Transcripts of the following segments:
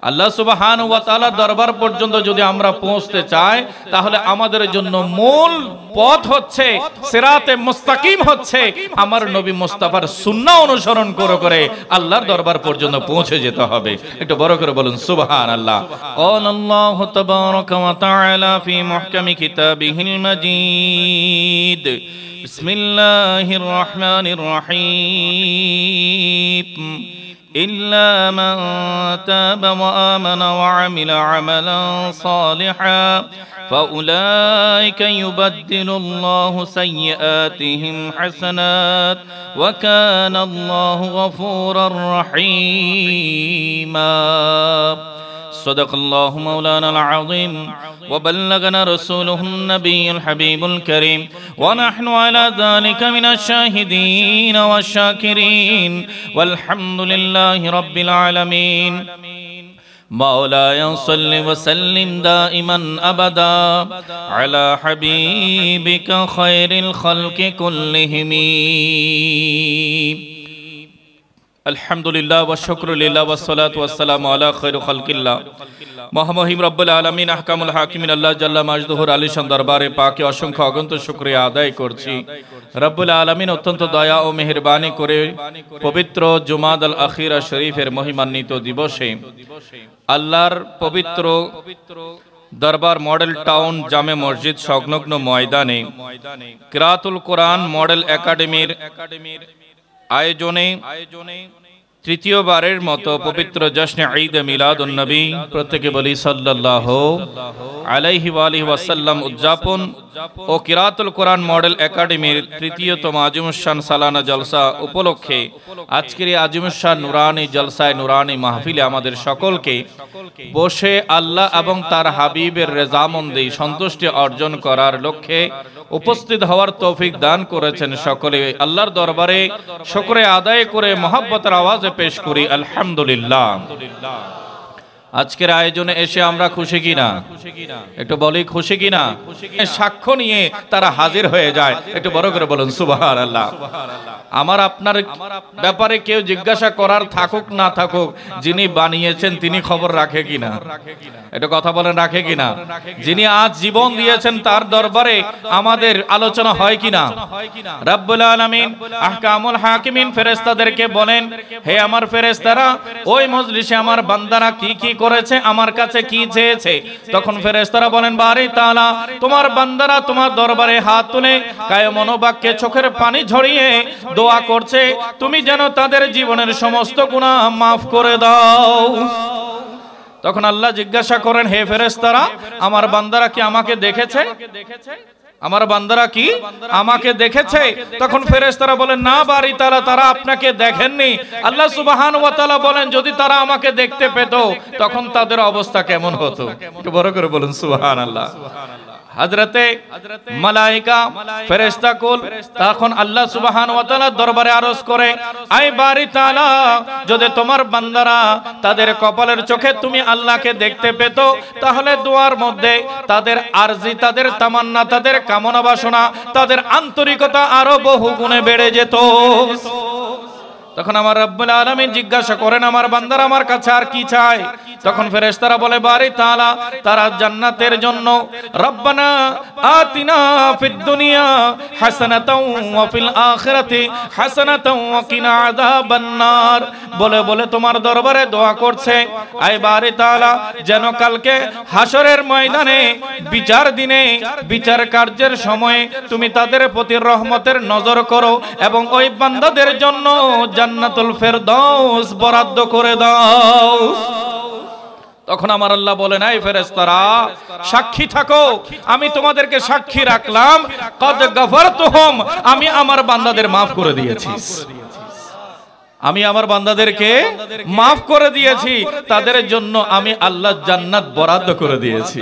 আল্লাহ সুবহানাহু ওয়া তাআলার দরবার পর্যন্ত যদি আমরা পৌঁছতে চাই, তাহলে আমাদের জন্য মূল পথ হচ্ছে সিরাতে মুস্তাকিম, হচ্ছে আমার নবী মুস্তাফার সুন্নাহ অনুসরণ করে আল্লাহর দরবার পর্যন্ত পৌঁছে যেতে হবে। একটু বড় করে বলুন সুবহানাল্লাহ। ক্বালাল্লাহু তাবারাকা ওয়া তাআলা ফি মুহকামি কিতাবিহিল মাজিদ। বিসমিল্লাহির রহমানির রহিম। إلا من تاب وآمن وعمل عملا صالحا فأولئك يبدل الله سيئاتهم حسنات وكان الله غفورا رحيما صدق الله مولانا العظيم وبلغنا رسوله النبي الحبيب الكريم ونحن على ذلك من الشاهدين والشاكرين والحمد لله رب العالمين مولاي صل وسلم دائما أبدا على حبيبك خير الخلق كلهم আলহামদুলিল্লাহ ওয়া শুকরুলিল্লাহ ওয়া সলাতু ওয়াস সালামু আলা খায়রি খালকিল্লাহ। মহামহিম রব্বুল আলামিন আহকামুল হাকিমিন আল্লাহ জাল্লা মাজদুহুর আলিশান দরবারে পাকে অসংখ্য অগণিত শুকরিয়া আদায় করছি। রব্বুল আলামিন অত্যন্ত দয়া ও মেহেরবানি করে পবিত্র জুমাদাল আখিরা শরীফের মহিমান্বিত দিবসে আল্লাহর পবিত্র দরবার মডেল টাউন জামে মসজিদ সংলগ্ন ময়দানে কিরাতুল কোরআন মডেল একাডেমির আয়োজনে তৃতীয়বারের মতো পবিত্র জশ্নে ঈদ মিলাদুন নবী, প্রত্যেকে বলি সাল্লাল্লাহু আলাইহি ওয়া আলিহি ওয়াসাল্লাম উদযাপন ও কিরাতুল কোরআন মডেল একাডেমির তৃতীয়তম আজিমুশান সালানা জলসা উপলক্ষে আজকের এই আজিমুশান নুরানি জলসায় নুরানি মাহফিলে আমাদের সকলকে বসে আল্লাহ এবং তার হাবিবের রেজামন্দি সন্তুষ্টি অর্জন করার লক্ষ্যে উপস্থিত হওয়ার তৌফিক দান করেছেন। সকলে আল্লাহর দরবারে শুকরিয়া আদায় করে মহব্বতের আওয়াজে পেশ করি আলহামদুলিল্লাহ। আজকের আয়োজনে এসে আমরা খুশি কিনা? একটু বলি খুশি কিনা? সাক্ষ্য নিয়ে তারা হাজির হয়ে যায়। একটু বড় করে বলুন সুবহানাল্লাহ। আমার আপনার ব্যাপারে কেউ জিজ্ঞাসা করার থাকুক না থাকুক, যিনি বানিয়েছেন তিনি খবর রাখে কিনা? একটু কথা বলেন, রাখে কিনা? যিনি আজ জীবন দিয়েছেন তার দরবারে আমাদের আলোচনা হয় কিনা? রব্বুল আলামিন আহকামুল হাকিমিন ফেরেশতাদেরকে বলেন, হে আমার ফেরেশতারা, ওই মজলিসে আমার বান্দারা কি কি করেছে, আমার কাছে কি চেয়েছে? তখন ফেরেশতারা বলেন, বারি তাআলা, তোমার বান্দারা তোমার দরবারে হাত তুলে কায়ে মনোবাক্যে চোখের পানি ঝরিয়ে দোয়া করছে, তুমি যেন তাদের জীবনের সমস্ত গুনাহ মাফ করে দাও। তখন আল্লাহ জিজ্ঞাসা করেন, হে ফেরেশতারা, আমার বান্দারা কি আমাকে দেখেছে? আমার বান্দারা কি আমাকে দেখেছে? তখন ফেরেশতারা বলেন, না বারি তাআলা, তারা আপনাকে দেখেননি। আল্লাহ সুবহানাহু ওয়া তাআলা বলেন, যদি তারা আমাকে দেখতে পেত তখন তাদের অবস্থা কেমন হতো? একটু বড় করে বলুন সুবহানাল্লাহ। হযরতে মালায়েকা ফেরেশতা কুল তখন আল্লাহ সুবহানাহু ওয়া তাআলার দরবারে আরজ করে, আয় বারি তাআলা, যদি তোমার বান্দারা তাদের কপালের চোখে তুমি আল্লাহকে দেখতে পেত, তাহলে দোয়ার মধ্যে তাদের আরজি, তাদের তামান্না, তাদের কামনা বাসনা, তাদের আন্তরিকতা আরো বহু গুণে বেড়ে যেত। তখন আমার রব্বুল আলামিন জিজ্ঞাসা করেন, আমার বান্দারা আমার কাছে আর কি চায়? তখন ফেরেশতারা বলে, বারি তাআলা, তারা জান্নাতের জন্য রব্বানা আতিনা ফিদ দুনিয়া হাসানাতাও ওয়া ফিল আখিরাতি হাসানাতাও ওয়া কিনা আযাবান নার বলে বলে তোমার দরবারে দোয়া করছে, আয় বারি তাআলা, যেন কালকে হাসরের ময়দানে বিচার দিনে বিচার কার্যের সময়ে তুমি তাদের প্রতি রহমতের নজর করো এবং ওই বান্দাদের জন্য জান্নাতুল ফেরদাউস বরাদ্দ করে দাও। তখন আমার আল্লাহ বলেন, এই ফেরেশতারা, সাক্ষী থাকো, আমি তোমাদেরকে সাক্ষী রাখলাম, কদ গফরতুহুম, আমি আমার বান্দাদের maaf করে দিয়েছি। আমি আমার বান্দাদেরকে maaf করে দিয়েছি, তাদের জন্য আমি আল্লাহ জান্নাত বরাদ্দ করে দিয়েছি।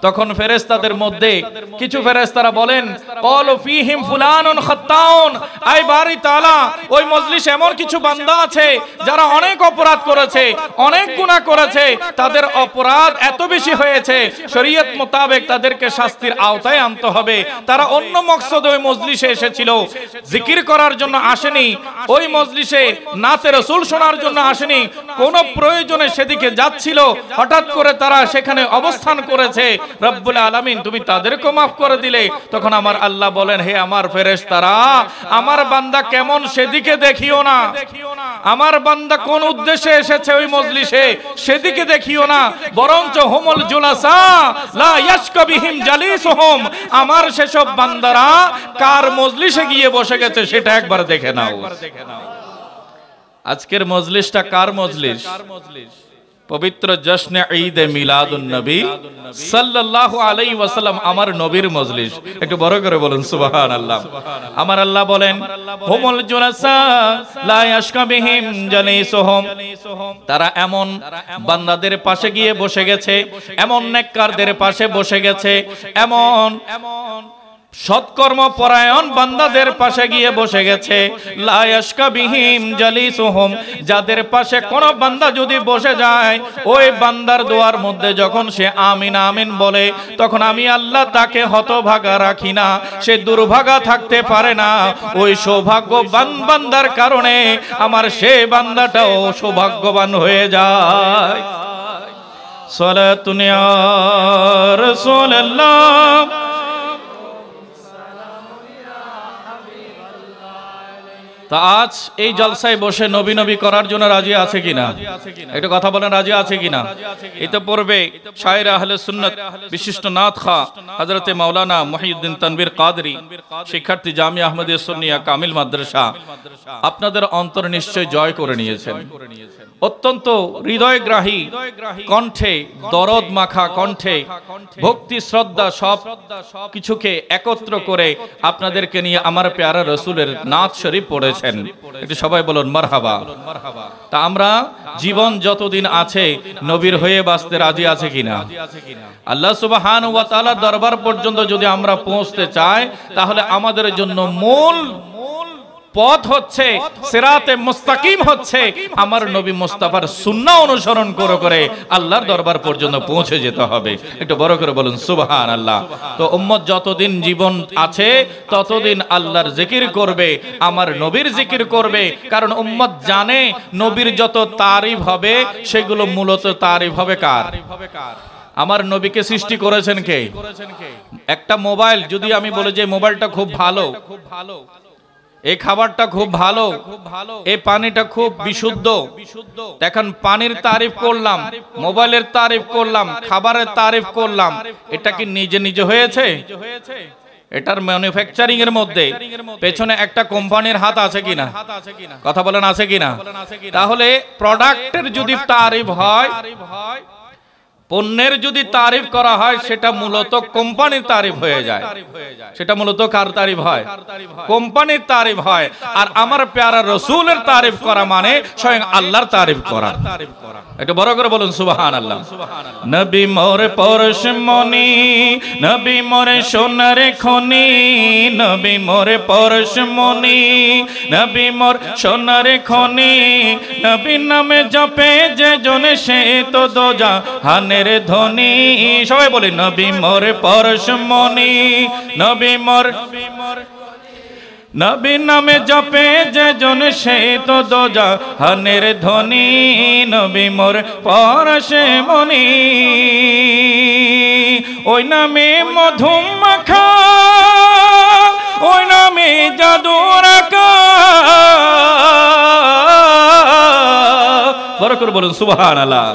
তখন ফেরেশতাদের মধ্যে কিছু ফেরেশতারা বলেন, ক্বালু ফীহিম ফুলানুন খাত্তাউন, আয় বারি তাআলা, ওই মজলিসে এমন কিছু বান্দা আছে যারা অনেক অপরাধ করেছে, অনেক গুনাহ করেছে, তাদের অপরাধ এত বেশি হয়েছে, শরীয়ত মোতাবেক তাদেরকে শাস্তির আওতায় আনতে হবে। তারা অন্য মকসদে ওই মজলিসে এসেছিল, জিকির করার জন্য আসেনি, ওই মজলিসে নাতে রাসূল শোনার জন্য আসেনি, কোন প্রয়োজনে সেদিকে যাচ্ছিল, হঠাৎ করে তারা সেখানে অবস্থান করেছে। রব্বুল আলামিন তুমি তাদেরকে মাফ করে দিলে। তখন আমার আল্লাহ বলেন, হে আমার ফেরেশতারা, আমার বান্দা কেমন সেদিকে দেখিও না, আমার বান্দা কোন উদ্দেশ্যে এসেছে ওই মজলিসে সেদিকে দেখিও না, বরঞ্চ হুমুল জুলাসা লা ইয়াশকা বিহিম জালিসুহুম, আমার সেসব বান্দারা কার মজলিসে গিয়ে বসে গেছে সেটা একবার দেখে নাও। আজকের মজলিসটা কার মজলিস? পবিত্র জশ্নে ঈদে মিলাদুন নবী সাল্লাল্লাহু আলাইহি ওয়াসাল্লাম আমার নবীর মজলিস। একটু বড় করে বলুন সুবহানাল্লাহ। আমার আল্লাহ বলেন, হুমুল জুলাসা লা ইয়াশকা বিহিম জালিসুহুম, তারা এমন বান্দাদের পাশে গিয়ে বসে গেছে, এমন নেককারদের পাশে বসে গেছে, এমন সৎকর্ম পরায়ণ বান্দাদের পাশে গিয়ে বসে গেছে, লা ইয়াশকা বিহিম জালিসুহুম, যাদের পাশে কোন বান্দা যদি বসে যায়, ওই বান্দার দোয়ার মধ্যে যখন সে আমিন আমিন বলে, তখন আমি আল্লাহ তাকে হতভাগা রাখি না, সে দুর্ভাগা থাকতে পারে না। ওই সৌভাগ্যবান বান্দার কারণে আমার সে বান্দাটাও সৌভাগ্যবান হয়ে যায়। সালাতুন ইয়া রাসূলুল্লাহ, তা আজ এই জলসায় বসে নবী নবী করার জন্য রাজি আছে কিনা? একটু কথা বলেন, রাজি আছে কিনা? এতে পূর্বে শায়ের আহলে সুন্নাত বিশিষ্ট নাথ খা হযরতে মাওলানা মুহিউদ্দিন তানবীর কাদরী, শিক্ষার্থী জামিয়া আহমদিয়া সুন্নিয়া কামিল মাদ্রাসা, আপনাদের অন্তর নিশ্চয় জয় করে নিয়েছেন। অত্যন্ত হৃদয়গ্রাহী কণ্ঠে, দরদ মাখা কণ্ঠে, ভক্তি শ্রদ্ধা সব কিছুকে একত্র করে আপনাদেরকে নিয়ে আমার প্যারা রাসূলের নাত শরীফ পড়েছেন। একটু সবাই বলুন মারহাবা। তা আমরা জীবন যতদিন আছে নবীর হয়ে বাঁচতে রাজি আছে কিনা? আল্লাহ সুবহানাহু ওয়া তাআলার দরবার পর্যন্ত যদি আমরা পৌঁছতে চাই, তাহলে আমাদের জন্য মূল পথ হচ্ছে, সিরাতে মুস্তাকিম হচ্ছে আমার নবী মুস্তাফার সুন্নাহ অনুসরণ করে আল্লাহর দরবার পর্যন্ত পৌঁছে যেতে হবে। একটু বড় করে বলুন সুবহানাল্লাহ। তো উম্মত যতদিন জীবন আছে ততদিন আল্লাহর জিকির করবে, আমার নবীর জিকির করবে, কারণ উম্মত জানে নবীর যত তারিফ হবে সেগুলো মূলত তারিফ হবে কার? আমার নবীকে সৃষ্টি করেছেন কে? একটা মোবাইল যদি আমি বলি যে মোবাইলটা খুব ভালো, এই খাবারটা খুব ভালো, এই পানিটা খুব বিশুদ্ধ, দেখেন পানির তারিফ করলাম, মোবাইলের তারিফ করলাম, খাবারের তারিফ করলাম, এটা কি নিজে নিজে হয়েছে? এটার ম্যানুফ্যাকচারিং এর মধ্যে পেছনে একটা কোম্পানির হাত আছে কিনা? কথা বলেন, আছে কিনা? তাহলে প্রোডাক্টের যদি তারিফ হয়, পণ্যের যদি তারিফ করা হয়, সেটা মূলত কোম্পানির তারিফ হয়ে যায়। সেটা মূলত কার তারিফ হয়? কোম্পানির তারিফ হয়। আর আমার প্যারা রাসূলের তারিফ করা মানে স্বয়ং আল্লাহর তারিফ করা। একটু বড় করে বলুন সুবহানাল্লাহ। নবী মোর পরশমণি, নবী মোরে সোনার খনি, নবী মোরে পরশমণি, নবী মোর সোনার খনি, নবী নামে জপে যে জনে সে তো দোজাহানের ধনী। সবাই বলি নবী মোর পরশমণি, নবী মোর, নবী নামে জপে যে জন সে তো দোজাহানের ধনী, নবী মোর পরশমণি। ওই নামে মধু মাখা, ওই নামে জাদু রাখা, বড় করে বলুন সুবহানাল্লাহ।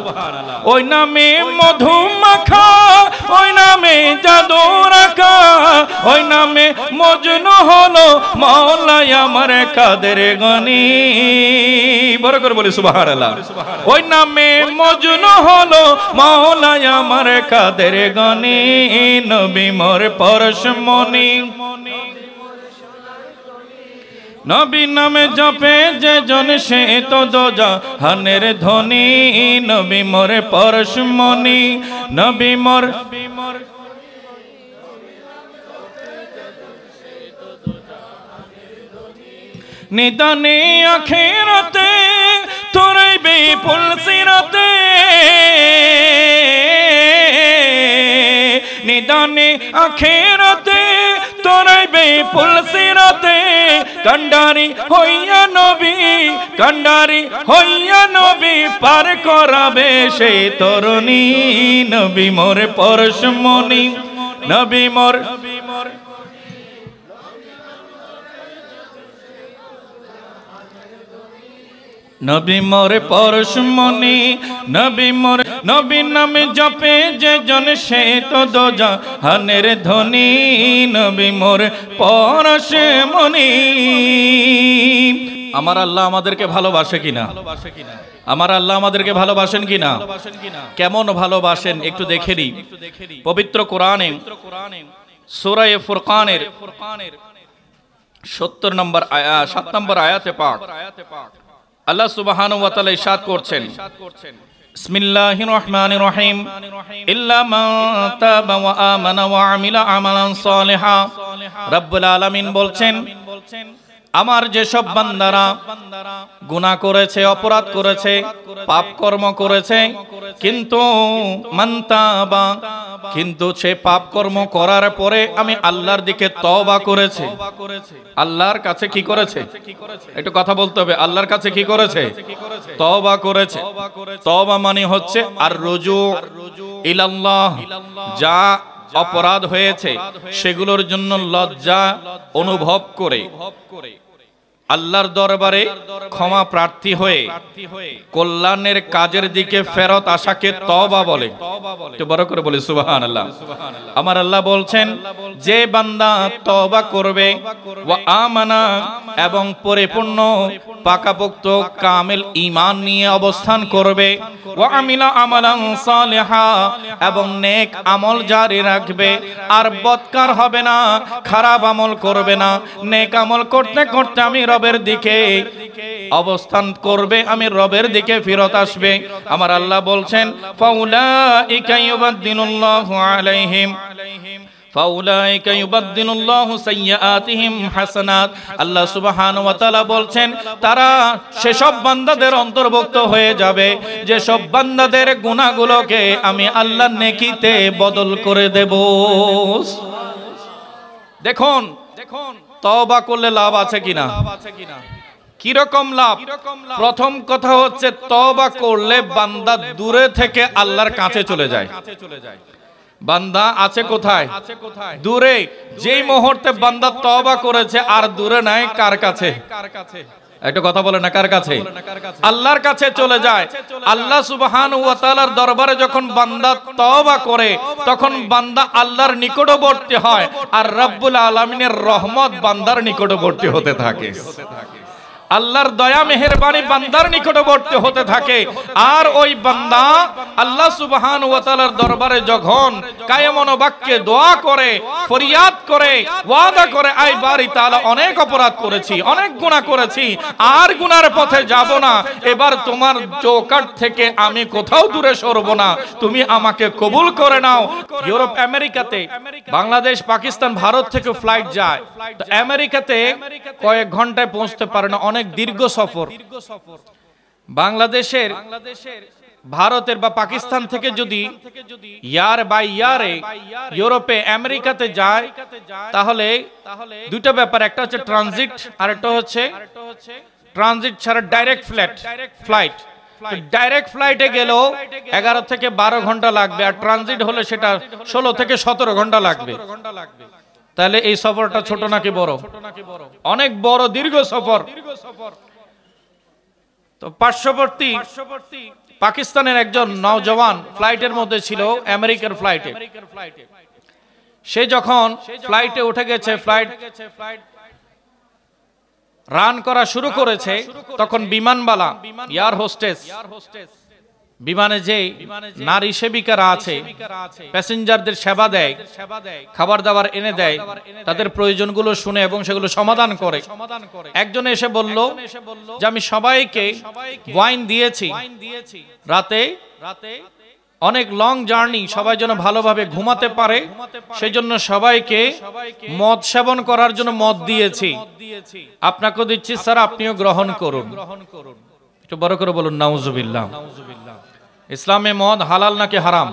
ওই নামে মধু মাখা, ওই নামে জাদু রাখা, ওই নামে মজনু হলো মাওলা আমার কাদের গনি। বড় করে বলি সুবহানাল্লাহ। ওই নামে মজনু হলো মাওলা আমার কাদের গনি, নবী মোর পরশমণি। নবী নামে জপে যে জন সে তো দোজাহানের ধনী, নবী মোর পরশমণি, নবী মোর নিদানে আখিরাতে তোরে বিপুল সিরাতে, নিদানে আখিরাতে তোরে বিপুল সিরাতে, কান্ডারি হইয়া নবী, কান্ডারি হইয়া নবী পার করাবে সেই তরুণী। নবী মোর পরশমণি, নবী মোর নবী মোর পরশমণি, নবী মোর নবী নামে জপে যে জন সে তো দোজাহানের ধনী। নবী মোর পরশমণি। আমার আল্লাহ আমাদেরকে ভালোবাসে কিনা? আমার আল্লাহ আমাদেরকে ভালোবাসেন কিনা? কেমন ভালোবাসেন একটু দেখে নিই। পবিত্র কোরআনে সূরা ফুরকানের ৭ নম্বর আয়াতে পাক আল্লাহ সুবহানাহু ওয়া তাআলা ইরশাদ করছেন, বিসমিল্লাহির রহমানির রহিম, ইল্লা মান তাবা ওয়া আমানা ওয়া আমিলা আমালান সালিহা। রব্বুল আলামিন বলছেন, আমার যেসব বান্দারা গুনাহ করেছে, অপরাধ করেছে, পাপ কর্ম করেছে, কিন্তু মান তাবা, কিন্তু সে পাপ কর্ম করার পরে আমি আল্লাহর দিকে তওবা করেছে। আল্লাহর কাছে কি করেছে? একটু কথা বলতে হবে। আল্লাহর কাছে কি করেছে? তওবা করেছে। তওবা মানে হচ্ছে আর রুজু ইলাল্লাহ। যা অপরাধ হয়েছে সেগুলোর জন্য লজ্জা অনুভব করে আল্লাহর দরবারে ক্ষমা প্রার্থী হয়ে কল্যাণের কাজের দিকে ফেরত আসাকে তওবা বলে। একটু বড় করে বলি সুবহানাল্লাহ। আমার আল্লাহ বলছেন, যে বান্দা তওবা করবে ওয়া আমানা, এবং পরিপূর্ণ পাকাপোক্ত কামেল ঈমান নিয়ে অবস্থান করবে, ওয়া আমিলা আমালান সালিহা, এবং নেক আমল জারি রাখবে, আর বদকার হবে না, খারাপ আমল করবে না, নেক আমল করতে করতে আমি রবের দিকে অবস্থান করবে, আমি রবের দিকে ফিরত আসবে। আমার আল্লাহ বলছেন, ফাউলাইকা ইউবাদদিলুল্লাহু আলাইহিম, ফাউলাইকা ইউবাদদিলুল্লাহু সাইয়্যাতিহিম হাসানাত। আল্লাহ সুবহানাহু ওয়া তাআলা বলছেন, তারা সেসব বান্দাদের অন্তর্ভুক্ত হয়ে যাবে যে সব বান্দাদের গুনাহগুলোকে আমি আল্লাহর নেকিতে বদল করে দেব। দেখুন তওবা করলে লাভ আছে কিনা? কি রকম লাভ? প্রথম কথা হচ্ছে, তওবা করলে বান্দা দূরে থেকে আল্লাহর কাছে চলে যায়। বান্দা আছে কোথায়? দূরে। যেই মুহূর্তে বান্দা তওবা করেছে আর দূরে নাই, কার কাছে? একটা কথা বলে না, কার কাছে? আল্লাহর কাছে চলে যায়। আল্লাহ সুবহানাহু ওয়া তাআলার দরবারে যখন বান্দা তওবা করে, তখন বান্দা আল্লাহর নিকটবর্তী হয়, আর রব্বুল আলামিনের রহমত বান্দার নিকটবর্তী হতে থাকে। আল্লাহর দয়া মেহেরবানি বান্দার নিকটবর্তী হতে থাকে। আর ওই বান্দা আল্লাহ সুবহানাহু ওয়া তাআলার দরবারে যখন কায়মন বাক্যে দোয়া করে, ফরিয়াদ করে, ওয়াদা করে, আই বারি তাআলা অনেক অপরাধ করেছি, অনেক গুনাহ করেছি, আর গুনার পথে যাব না, এবার তোমার চৌকাঠ থেকে আমি কোথাও দূরে সরব না, তুমি আমাকে কবুল করে নাও। ইউরোপ আমেরিকাতে, বাংলাদেশ, পাকিস্তান, ভারত থেকে ফ্লাইট যায়, তো আমেরিকাতে কয়েক ঘন্টায় পৌঁছতে পারে না, অনেক দীর্ঘ সফর। বাংলাদেশের, ভারতের বা পাকিস্তান থেকে যদি ইয়ার বাই ইয়ারে ইউরোপে আমেরিকাতে যায়, তাহলে দুটো ব্যাপার, একটা হচ্ছে ট্রানজিট, আর একটা হচ্ছে ট্রানজিট ছাড়া ডাইরেক্ট ফ্লাইট। ডাইরেক্ট ফ্লাইটে গেলেও 11 থেকে 12 ঘন্টা লাগবে, আর ট্রানজিট হলে সেটা 16 থেকে 17 ঘন্টা লাগবে। তাহলে এই সফরটা ছোট নাকি বড়? অনেক বড়, দীর্ঘ সফর। তো পার্শ্ববর্তী পাকিস্তানের একজন নওজওয়ান ফ্লাইটের মধ্যে ছিল, আমেরিকার ফ্লাইটে। সে যখন ফ্লাইটে উঠে গেছে, ফ্লাইট রান করা শুরু করেছে, তখন বিমানবালা, এয়ার হোস্টেস, বিমানে যে নারী সেবিকারা আছে, প্যাসেঞ্জারদের সেবা দেয়, খাবার দাবার এনে দেয়, তাদের প্রয়োজনগুলো শুনে এবং সেগুলো সমাধান করে। একজন এসে বলল যে আমি সবাইকে ওয়াইন দিয়েছি, রাতে অনেক লং জার্নি, সবাই যেন ভালোভাবে ঘুমাতে পারে, সেই জন্য সবাইকে মদ সেবন করার জন্য মদ দিয়েছি। আপনাকেও দিচ্ছি স্যার, আপনিও গ্রহণ করুন। একটু বড় করে বলুন নাউজুবিল্লাহ। ইসলামে মদ হালাল নাকি হারাম?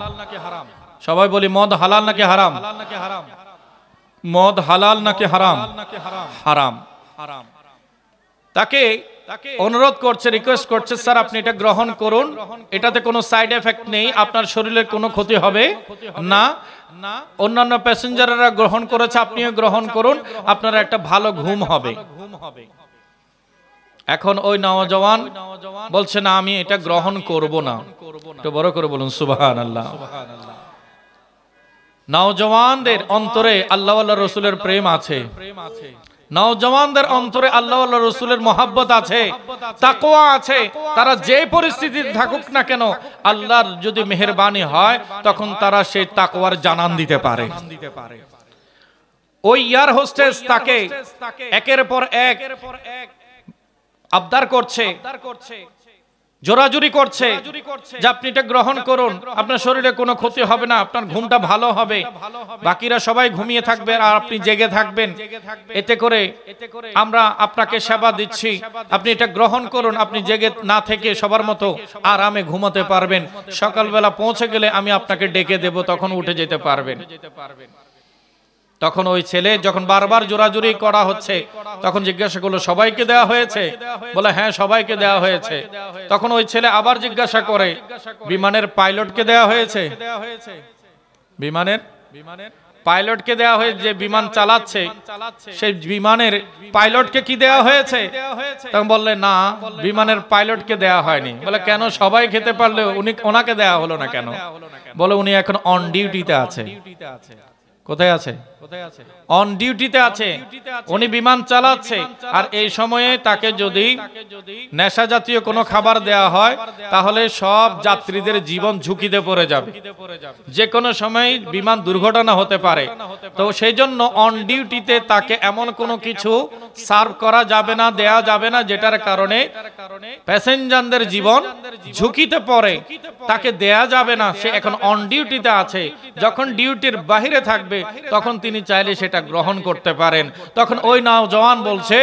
সবাই বলি মদ হালাল নাকি হারাম? মদ হালাল নাকি হারাম? হারাম। তাকে অনুরোধ করছে, রিকোয়েস্ট করছে, স্যার আপনি এটা গ্রহণ করুন, এটাতে কোনো সাইড এফেক্ট নেই, আপনার শরীরের কোনো ক্ষতি হবে না। অন্যান্য প্যাসেঞ্জাররা গ্রহণ করেছে, আপনিও গ্রহণ করুন, আপনার একটা ভালো ঘুম হবে। এখন ওই নওজওয়ান বলছে না, আমি এটা গ্রহণ করব না। একটু বড় করে বলুন সুবহানাল্লাহ। নওজওয়ানদের অন্তরে আল্লাহ আল্লাহ রসুলের প্রেম আছে, নওজওয়ানদের অন্তরে আল্লাহ আল্লাহ রসুলের মহাব্বত আছে, তাকওয়া আছে। তারা যে পরিস্থিতিতে থাকুক না কেন, আল্লাহর যদি মেহেরবানি হয় তখন তারা সেই তাকওয়ার জানান দিতে পারে। ওই এয়ার হোস্টেস তাকে একের পর এক আবদার করছে, জোরাজুরি করছে যে আপনি এটা গ্রহণ করুন, আপনার শরীরে কোনো ক্ষতি হবে না, আপনার ঘুমটা ভালো হবে, বাকিরা সবাই ঘুমিয়ে থাকবে আর আপনি জেগে থাকবেন, এতে করে আমরা আপনাকে সেবা দিচ্ছি, আপনি এটা গ্রহণ করুন, আপনি জেগে না থেকে সবার মতো আরামে ঘুমাতে পারবেন, সকালবেলা পৌঁছে গেলে আমি আপনাকে ডেকে দেব, তখন উঠে যেতে পারবেন। তখন ওই ছেলে যখন বারবার জোরাজুরি করা হচ্ছে, তখন জিজ্ঞাসা করলো সবাইকে দেওয়া হয়েছে? বলে হ্যাঁ সবাইকে দেওয়া হয়েছে। তখন ওই ছেলে আবার জিজ্ঞাসা করে বিমানের পাইলটকে দেওয়া হয়েছে? বিমানের পাইলটকে দেওয়া হয়েছে, যে বিমান চালাচ্ছে সেই বিমানের পাইলটকে কি দেওয়া হয়েছে? তখন বললে না, বিমানের পাইলটকে দেওয়া হয়নি। বলে কেন, সবাই খেতে পারলে ওনাকে দেওয়া হলো না কেন? বলে উনি এখন অন ডিউটিতে আছে। কোথায় আছে? অন ডিউটিতে আছে, উনি বিমান চালাচ্ছে। আর এই সময়ে তাকে যদি নেশা জাতীয় কোনো খাবার দেয়া হয় তাহলে সব যাত্রীদের জীবন ঝুঁকিতে পড়ে যাবে, যে কোনো সময় বিমান দুর্ঘটনা হতে পারে। তো সেই জন্য অন ডিউটিতে তাকে এমন কোনো কিছু সার্ভ করা যাবে না, দেয়া যাবে না, যেটার কারণে প্যাসেঞ্জারদের জীবন ঝুঁকিতে পড়ে, তাকে দেয়া যাবে না। সে এখন অন ডিউটিতে আছে, যখন ডিউটির বাহিরে থাকবে তখন তিনি চাইলে সেটা গ্রহণ করতে পারেন। তখন ওই নওজওয়ান বলছে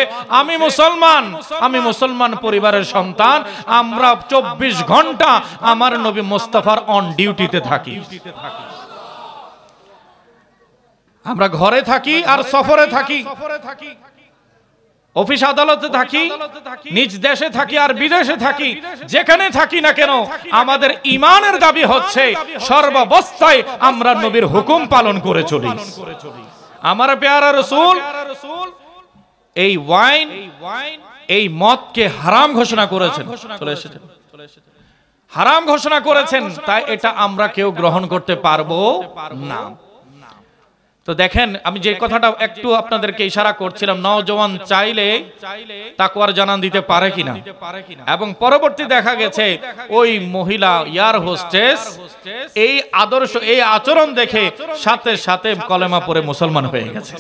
আমি মুসলমান পরিবারের সন্তান, আমরা 24 ঘন্টা আমার নবী মুস্তাফার অন ডিউটিতে থাকি। আমরা ঘরে থাকি আর সফরে থাকি, অফিস আদালতে থাকি, নিজ দেশে থাকি আর বিদেশে থাকি, যেখানে থাকি না কেন আমাদের ঈমানের দাবি হচ্ছে সর্বাবস্থায় আমরা নবীর হুকুম পালন করে চলি। আমার প্যারা রাসূল এই ওয়াইন, এই মদকে হারাম ঘোষণা করেছেন, হারাম ঘোষণা করেছেন, তাই এটা আমরা কেউ গ্রহণ করতে পারবো না। তো দেখেন, আমি যে কথাটা একটু আপনাদেরকে ইশারা করছিলাম, নওজওয়ান চাইলে তাকওয়ার জানান দিতে পারে কিনা, এবং পরবর্তী দেখা গেছে ওই মহিলা এয়ার হোস্টেস এই আদর্শ, এই আচরণ দেখে সাথে সাথে কলেমা পড়ে মুসলমান হয়ে গেছে।